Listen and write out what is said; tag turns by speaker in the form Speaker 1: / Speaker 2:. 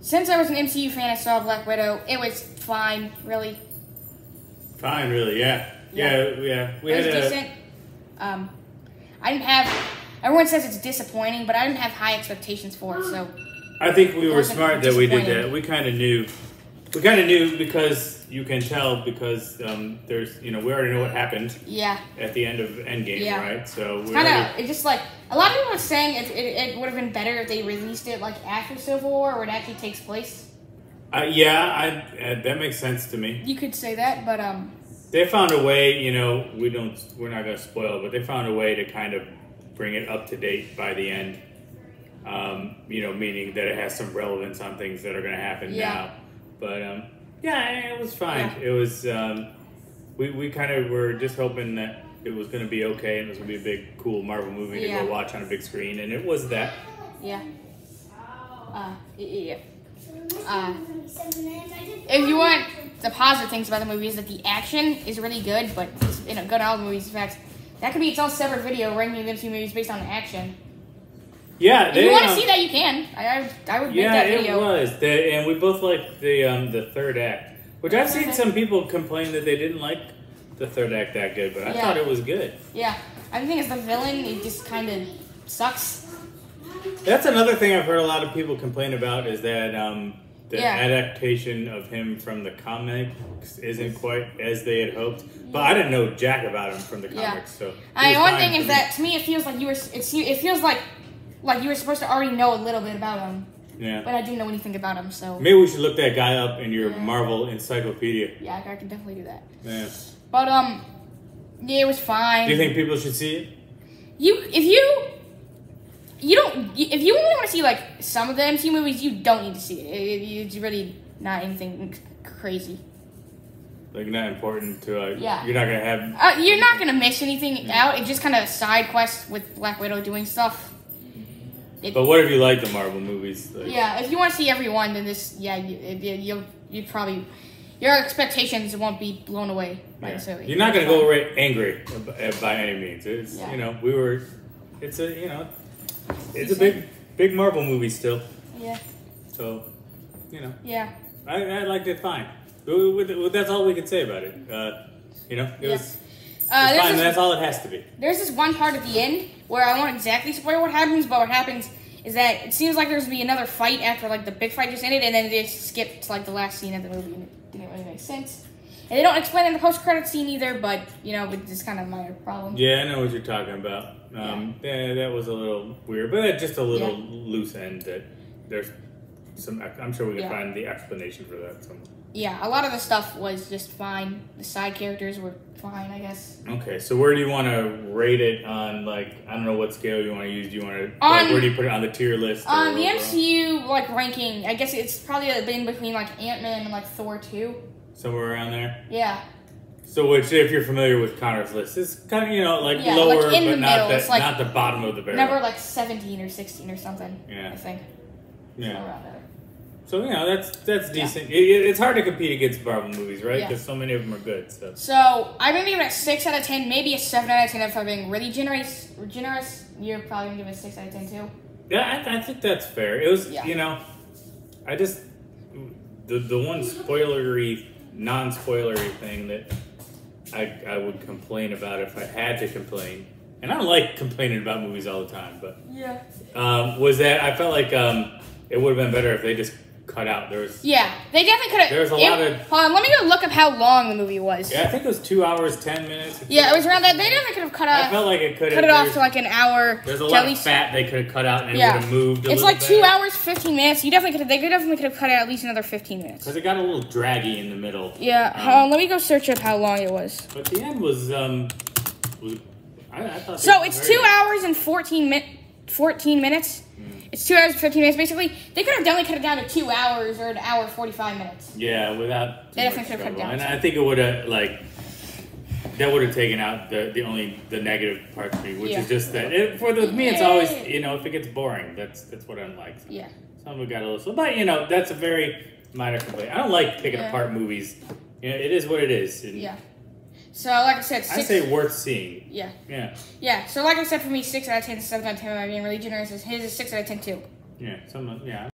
Speaker 1: Since I was an MCU fan, I saw Black Widow. It was fine, really.
Speaker 2: Fine, really, yeah. Yeah.
Speaker 1: We it was decent. I didn't have... Everyone says it's disappointing, but I didn't have high expectations for it, so...
Speaker 2: I think we were smart that we did that. We kind of knew. We kind of knew because you can tell because there's, we already know what happened.
Speaker 1: Yeah.
Speaker 2: At the end of Endgame, right? So we
Speaker 1: it's just like a lot of people are saying it would have been better if they released it like after Civil War, where it actually takes place.
Speaker 2: That makes sense to me.
Speaker 1: You could say that, but
Speaker 2: they found a way. We're not gonna spoil it, but they found a way to kind of bring it up to date by the end. Meaning that it has some relevance on things that are going to happen now. But, it was fine. Yeah. It was, we kind of were just hoping that it was going to be okay and it was going to be a big, cool Marvel movie to go watch on a big screen, and it was that. Yeah. If you want the positive things about the movie is that the action is really good, but in a good all movies, in fact, that could be its own separate video ranking the MCU movies based on the action. Yeah,
Speaker 1: if you want to see that, you can. I would make that video.
Speaker 2: Yeah, it was. And we both liked the third act, which I've seen some people complain that they didn't like the third act that good, but I thought it was good. Yeah,
Speaker 1: I think it's the villain. It just kind of sucks.
Speaker 2: That's another thing I've heard a lot of people complain about is that the adaptation of him from the comics isn't quite as they had hoped. But I didn't know jack about him from the comics, so.
Speaker 1: One thing is that to me it feels like it feels like you were supposed to already know a little bit about him. Yeah. But I didn't know anything about him, so...
Speaker 2: Maybe we should look that guy up in your Marvel encyclopedia.
Speaker 1: Yeah, I can definitely do that.
Speaker 2: Yeah.
Speaker 1: But, it was fine.
Speaker 2: Do you think people should see it?
Speaker 1: If you only want to see, like, some of the MCU movies, you don't need to see it. It's really not anything crazy.
Speaker 2: Like, not important to, you're not going to have...
Speaker 1: you're not going to miss anything out. It's just kind of a side quest with Black Widow doing stuff.
Speaker 2: But what if you like the Marvel movies?
Speaker 1: Like, if you want to see every one, then you probably your expectations won't be blown away by this movie.
Speaker 2: You're not going to go away angry by any means. It's it's a big Marvel movie still. Yeah. So,
Speaker 1: Yeah.
Speaker 2: I liked it fine. That's all we can say about it. It was fine. That's all it has to be.
Speaker 1: There's this one part at the end where I won't exactly spoil what happens, but what happens is that it seems like there's going to be another fight after, like, the big fight just ended, and then they just skipped to, like, the last scene of the movie, and it didn't really make sense. And they don't explain it in the post-credit scene either, but, it's kind of a minor problem.
Speaker 2: Yeah, I know what you're talking about. That was a little weird, but just a little loose end that there's some... I'm sure we can find the explanation for that somewhere.
Speaker 1: Yeah, a lot of the stuff was just fine. The side characters were fine, I guess.
Speaker 2: Okay, so where do you want to rate it on, like, I don't know what scale you want to use. Do you want to, where do you put it on the tier list?
Speaker 1: On the MCU, like, ranking, I guess it's probably been between, like, Ant-Man and, like, Thor 2.
Speaker 2: Somewhere around there?
Speaker 1: Yeah.
Speaker 2: So, which, if you're familiar with Connor's list, is kind of, lower,
Speaker 1: like in
Speaker 2: but
Speaker 1: the middle. It's like
Speaker 2: not the bottom of the barrel.
Speaker 1: Number, like, 17 or 16 or something, I think.
Speaker 2: Yeah.
Speaker 1: So around there.
Speaker 2: So, that's decent. It's hard to compete against Marvel movies, right? Because so many of them are good.
Speaker 1: So I'm going to give it a 6 out of 10, maybe a 7 out of 10 if I'm being really generous. You're probably going to give it a 6 out of 10 too?
Speaker 2: Yeah, I think that's fair. It was, I just... The one non-spoilery thing that I would complain about if I had to complain, and I don't like complaining about movies all the time, but... was that I felt like it would have been better if they just cut out. They
Speaker 1: definitely could have.
Speaker 2: There was a lot of...
Speaker 1: Hold on, let me go look up how long the movie was.
Speaker 2: Yeah, I think it was 2 hours, 10 minutes.
Speaker 1: Yeah, it was around that. They definitely could have cut out.
Speaker 2: I felt like it could have.
Speaker 1: Cut it off to like an hour.
Speaker 2: There's a lot of fat they could have cut out and it would have moved a
Speaker 1: little
Speaker 2: bit.
Speaker 1: It's like 2 hours, 15 minutes. They definitely could have cut out at least another 15 minutes.
Speaker 2: Because it got a little draggy in the middle.
Speaker 1: Yeah, hold on, let me go search up how long it was.
Speaker 2: But the end was I thought...
Speaker 1: So it's 2 hours and 14 minutes. It's 2 hours and 15 minutes, basically. They could have definitely cut it down to 2 hours or an hour 45 minutes.
Speaker 2: Yeah, without
Speaker 1: they definitely could have cut it down.
Speaker 2: And I think it would have, that would have taken out the negative part for me, which is just that. Me, it's always, if it gets boring, that's what I'm like.
Speaker 1: Yeah.
Speaker 2: Some of it got a little... But, that's a very minor complaint. I don't like picking apart movies. It is what it is.
Speaker 1: So, like I said,
Speaker 2: I say worth seeing.
Speaker 1: Yeah.
Speaker 2: Yeah.
Speaker 1: Yeah. So, like I said, for me, 6 out of 10, 7 out of 10. I'm being really generous. His is 6 out of 10 too.
Speaker 2: Yeah. Yeah.